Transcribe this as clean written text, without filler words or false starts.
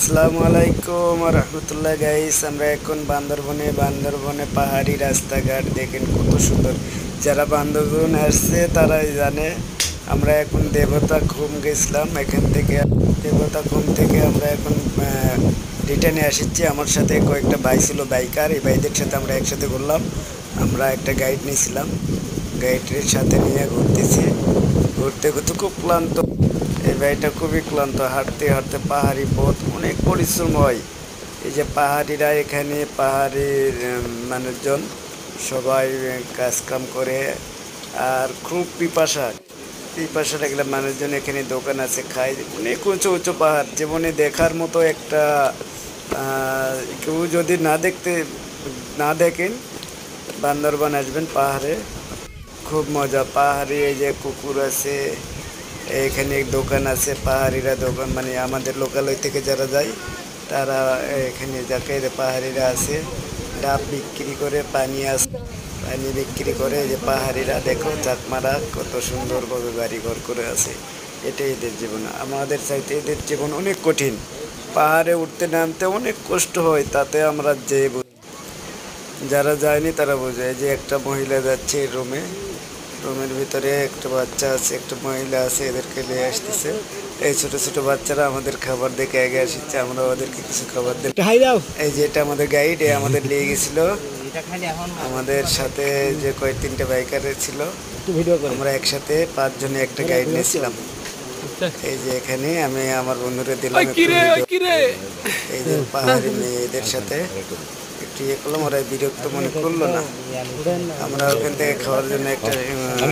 আসসালামু আলাইকুম রহমতুল্লাহ গাইস, আমরা এখন বান্দরবনে পাহাড়ি রাস্তাঘাট দেখেন কত সুন্দর। যারা বান্দরবন আসছে তারাই জানে। আমরা এখন দেবতা খুম গেছিলাম, এখান থেকে দেবতা খুম থেকে আমরা এখন রিটার্নে আসছি। আমার সাথে কয়েকটা ভাই ছিল বাইকার, এই ভাইদের সাথে আমরা একসাথে ঘুরলাম। আমরা একটা গাইড নিয়েছিলাম, গাইডের সাথে নিয়ে ঘুরতে ঘুরতে খুব ক্লান্ত। এই ভাইটা খুবই ক্লান্ত, হাঁটতে হাঁটতে পাহাড়ি পথ অনেক পরিশ্রম হয়। এই যে পাহাড়িরা এখানে পাহাড়ির মানুষজন সবাই কাজকাম করে, আর খুব পিপাসা লাগলে মানুষজন এখানে দোকান আছে, খায়। অনেক উঁচু উঁচু পাহাড়, জীবনে দেখার মতো একটা কেউ যদি না দেখেন বান্দরবান আসবেন। পাহাড়ে খুব মজা। পাহাড়ি এই যে কুকুর আছে, এখানে দোকান আছে, পাহাড়িরা দোকান মানে আমাদের লোকালয় থেকে যারা যায় তারা এখানে যাকে পাহাড়িরা আছে ডাব বিক্রি করে, পানি বিক্রি করে। যে পাহাড়িরা দেখো চাকমারা কত সুন্দরভাবে বাড়ি ঘর করে আছে। এটাই এদের জীবন। আমাদের চাইতে এদের জীবন অনেক কঠিন, পাহাড়ে উঠতে নামতে অনেক কষ্ট হয়। তাতে আমরা যারা যায়নি তারা বোঝে। যে একটা মহিলা যাচ্ছে রুমের ভিতরে, একটা বাচ্চা আছে, একটা মহিলা আছে, এদেরকে নিয়ে আসতেছে। এই ছোট ছোট বাচ্চারা আমাদের খাবার দেখে আগে আসছে, আমরা ওদেরকে কিছু খাবার দিই। এই যে এটা আমাদের গাইড, আমাদের নিয়ে গেছিল। আমাদের সাথে যে কয়েক তিনটে বাইকার ছিল, আমরা একসাথে 5 জনে একটা গাইড নিয়েছিলাম। এই যে এখানে আমি আমার বন্ধুরা দিলাম এই যে পাহাড়ি মেয়েদের সাথে একটু ইয়ে করলাম, ওরা বিরক্ত মনে করলো না। আমরা ওখান থেকে খাওয়ার জন্য একটা